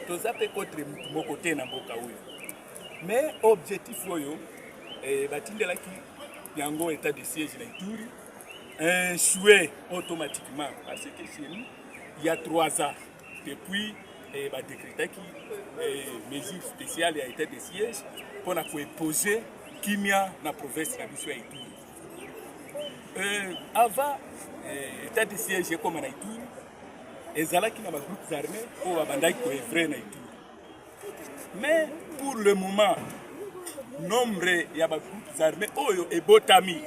toza pe contre moko te na mboka oyo. Mais objectif oyo batindelaki yango état de siège na Ituri échoué automatiquement parce que chez nous il y a 3 ans depuis décrété qui mesure spéciale à état de siège pour poser kimia na province na biso ya Ituri. Avant état de siège comme na Ituri ezalaki na ba groupes armés pour abandaki ko evrer na Ituri. Mais pour le moment nombre ya ba groupes armés oyo ebotami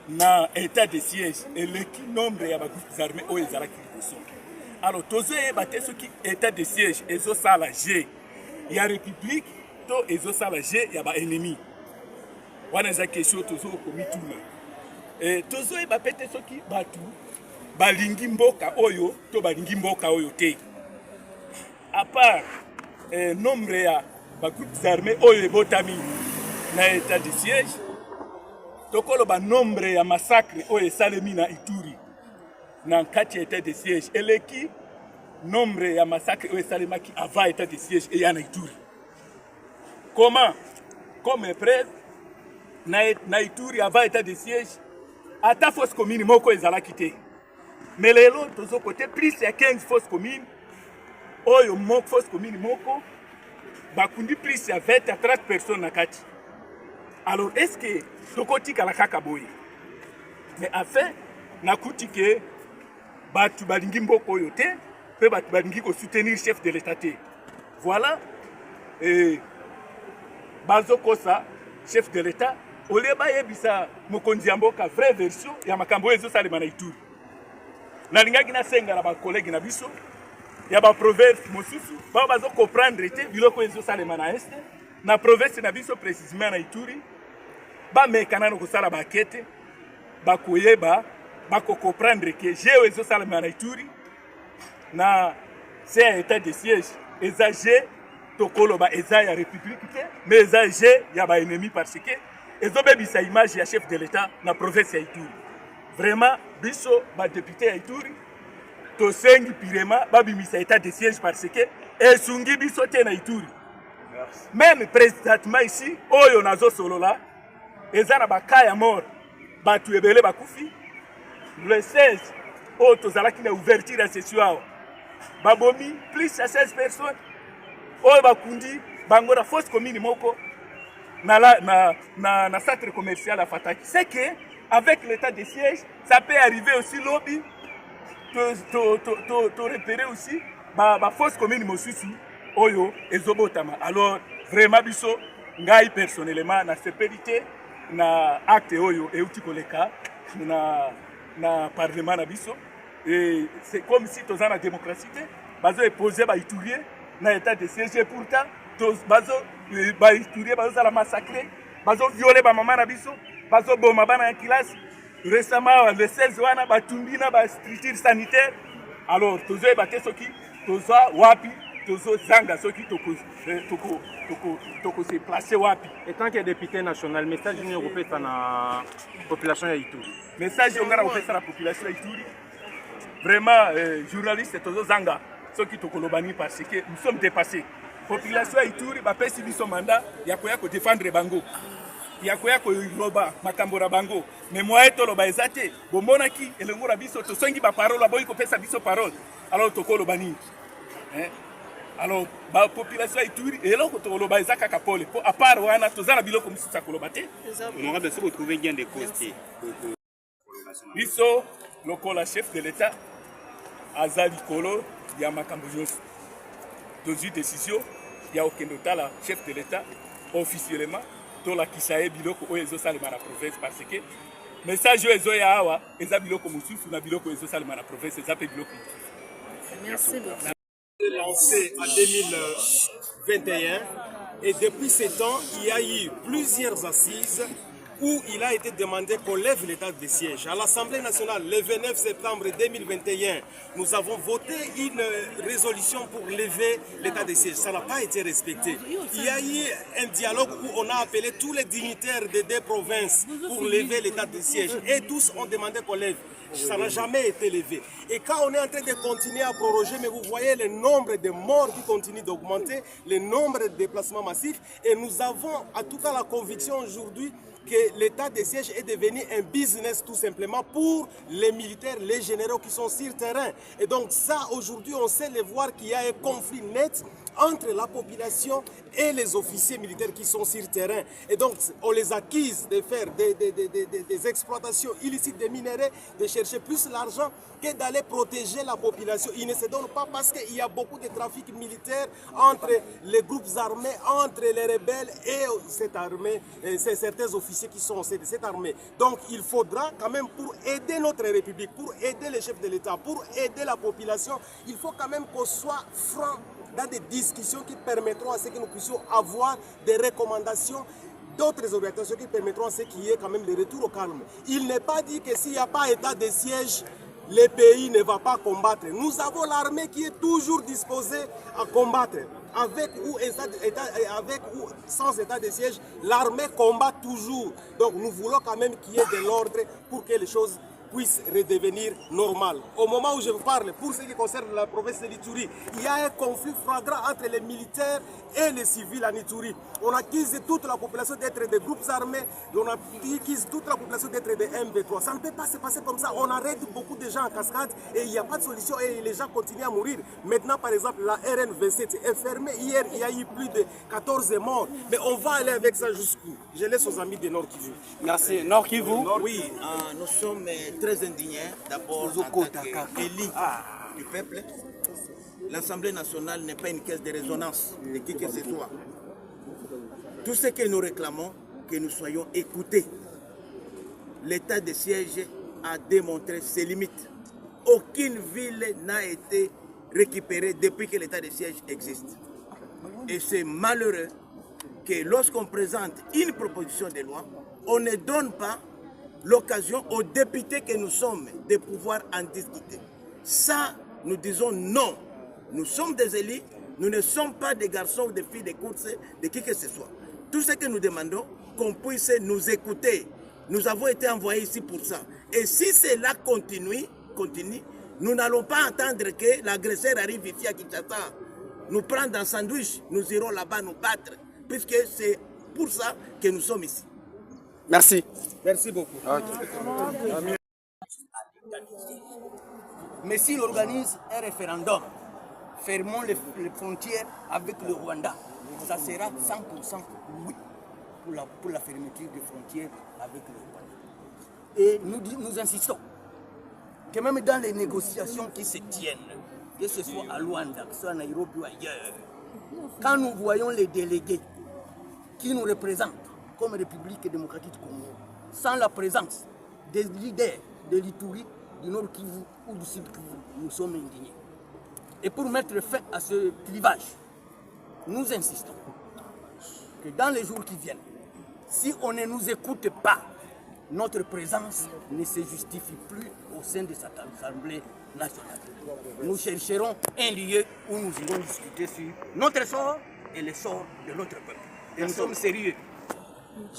na état de siège et le nombre ya ba groupes armés oyo ezalaki liboso. Alors tozo yebate soki état de siège ezosala G ya république to ezosala G ya ba ennemi wana eza question tozo komituna tozo yebapete soki batu balingi mboka oyo to balingi mboka oyo te à part nombre ya ba groupes armés oyo ebotami na état de siège tokolo ba nombre ya massacre oyo esalemi na Ituri na kati état de siège eleki nombre ya massacre oyo esalemaki avant état de siège et ya na Ituri. Comment? Comme preuve na Ituri avant état de siège ata fosse commune moko ezalaki te. Mais lelo tozo côté plus ya 15 fausses communes oyo moko fosse commune moko bakundi plus ya 20 à 30 personnes na kati. Alors est-ce que tokotika la kaka boye? Mais enfin nakuti ke batu balingi mboko oyo te pe batu balingi ko soutenir chef de l'état te. Voilà bazo kosa chef de l'état oleba yebisa mokonzi ya mboka vraie version ya makambo ezo salema na Ituri. Na lingaki na senga na ba collègue na biso ya ba province mosusu ba bazo comprendre te biloko ezo salema na este na province na biso précisément na Ituri ba mekana no kosala ba kete ba koyeba ba ko comprendre que jeo ezo salema na Ituri na c'est état de siège exagé tokolo ba eza ya république te mais exagé ya ba ennemi parce que ezobebisa image ya chef de l'état na province ya Ituri. Vraiment biso ba député ya Ituri to sengi pirema ba bimisa état de siège parce que esungi biso te na Ituri. Même présentement ici oyo nazo solola ezana bakaya mort batu ebele bakufi le 16 oyo tozalaki na ouverture ya session babomi plus de 16 personnes oyo bakundi bango na fausse commune moko na centre commercial à Fataki. C'est que avec l'état de siège ça peut arriver aussi lobby to repérer aussi ba fausse commune mosusu oyo ezobotama. Alors vraiment biso ngai personnellement na sécurité na acte oyo euti koleka na parlement na biso et c'est comme si tous en démocratie bazo poser ba Iturier na état de siège et pourtant tous bazo ba Iturier bazo la massacrer bazo violer ba maman na biso bazo boma bana en classe récemment le 16 wana batumbi na ba structure sanitaire. Alors tozo ebate soki tozo wapi tozo zanga soki toko se placer wapi. Et tant que député national, message ni européen à la population ya Ituri. Message on a fait à la population ya Ituri. Vraiment journaliste tozo zanga soki toko lobani parce que nous sommes dépassés. Population ya Ituri ba pesi biso mandat ya koya ko défendre bango. Ya koya ko loba makambora bango. Mais moi eto loba ezate bomonaki elengora biso to songi ba parole boy ko pesa biso parole. Alors toko lobani. Alors la population est Ituri et là quand on loba ezaka kapole à part wana tozala biloko mususa kolobate honorable se retrouver gain de cause biso lokola chef de l'état azali kolo ya makambo nyonso dozi décision ya okendo tala chef de l'état officiellement to la kisaye biloko oyo ezosalema na province parce que message oyo ezoya awa eza biloko mususu na biloko ezosalema na province eza pe biloko mususu. Merci beaucoup. Lancé en 2021 et depuis ce temps, il y a eu plusieurs assises où il a été demandé qu'on lève l'état de siège. À l'Assemblée nationale, le 29 septembre 2021, nous avons voté une résolution pour lever l'état de siège. Ça n'a pas été respecté. Il y a eu un dialogue où on a appelé tous les dignitaires des deux provinces pour lever l'état de siège et tous ont demandé qu'on lève. Ça n'a jamais été levé. Et quand on est en train de continuer à proroger, mais vous voyez le nombre de morts qui continue d'augmenter, le nombre de déplacements massifs, et nous avons en tout cas la conviction aujourd'hui que l'état de siège est devenu un business tout simplement pour les militaires, les généraux qui sont sur terrain. Et donc ça, aujourd'hui, on sait les voir qu'il y a un conflit net entre la population et les officiers militaires qui sont sur terrain. Et donc, on les accuse de faire des exploitations illicites des minéraux, de chercher plus l'argent que d'aller protéger la population. Ils ne se donnent pas parce qu'il y a beaucoup de trafic militaire entre les groupes armés, entre les rebelles et cette armée, certains officiers qui sont de cette armée. Donc, il faudra quand même, pour aider notre République, pour aider les chefs de l'État, pour aider la population, il faut quand même qu'on soit franc dans des discussions qui permettront à ce que nous puissions avoir des recommandations, d'autres orientations qui permettront à ce qu'il y ait quand même le retour au calme. Il n'est pas dit que s'il n'y a pas état de siège, le pays ne va pas combattre. Nous avons l'armée qui est toujours disposée à combattre. Avec ou sans état de siège, l'armée combat toujours. Donc nous voulons quand même qu'il y ait de l'ordre pour que les choses puisse redevenir normal. Au moment où je vous parle, pour ce qui concerne la province de l'Ituri, il y a un conflit flagrant entre les militaires et les civils en Ituri. On accuse toute la population d'être des groupes armés, on accuse toute la population d'être des MV3. Ça ne peut pas se passer comme ça. On arrête beaucoup de gens en cascade et il n'y a pas de solution et les gens continuent à mourir. Maintenant, par exemple, la RN27 est fermée. Hier, il y a eu plus de 14 morts. Mais on va aller avec ça jusqu'où? Je laisse aux amis de Nord Kivu. Merci. Nord Kivu. Oui. Nous sommes très indignés d'abord en tant qu'élite du peuple. L'Assemblée nationale n'est pas une caisse de résonance de qui que ce soit. Tout ce que nous réclamons, que nous soyons écoutés. L'état de siège a démontré ses limites. Aucune ville n'a été récupérée depuis que l'état de siège existe. Et c'est malheureux que lorsqu'on présente une proposition de loi, on ne donne pas l'occasion aux députés que nous sommes de pouvoir en discuter. Ça, nous disons non. Nous sommes des élus, nous ne sommes pas des garçons ou des filles de course de qui que ce soit. Tout ce que nous demandons, qu'on puisse nous écouter. Nous avons été envoyés ici pour ça. Et si cela continue, nous n'allons pas attendre que l'agresseur arrive ici à Kinshasa, nous prendre dans sandwich, nous irons là-bas nous battre, puisque c'est pour ça que nous sommes ici. Merci. Merci beaucoup. Mais s'il organise un référendum, fermons les frontières avec le Rwanda, ça sera 100% oui pour la fermeture des frontières avec le Rwanda. Et nous insistons que même dans les négociations qui se tiennent, que ce soit à Luanda, que ce soit à Nairobi ou ailleurs, quand nous voyons les délégués qui nous représentent comme République démocratique du Congo, sans la présence des leaders de l'Ituri, du Nord Kivu ou du Sud Kivu, nous sommes indignés. Et pour mettre fin à ce clivage, nous insistons que dans les jours qui viennent, si on ne nous écoute pas, notre présence ne se justifie plus au sein de cette Assemblée nationale. Nous chercherons un lieu où nous irons discuter sur notre sort et le sort de notre peuple. Et nous sommes sérieux.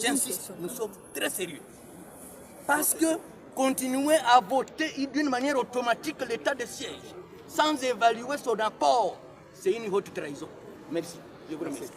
J'insiste, nous sommes très sérieux. Parce que continuer à voter d'une manière automatique l'état de siège, sans évaluer son apport, c'est une haute trahison. Merci. Je vous remercie.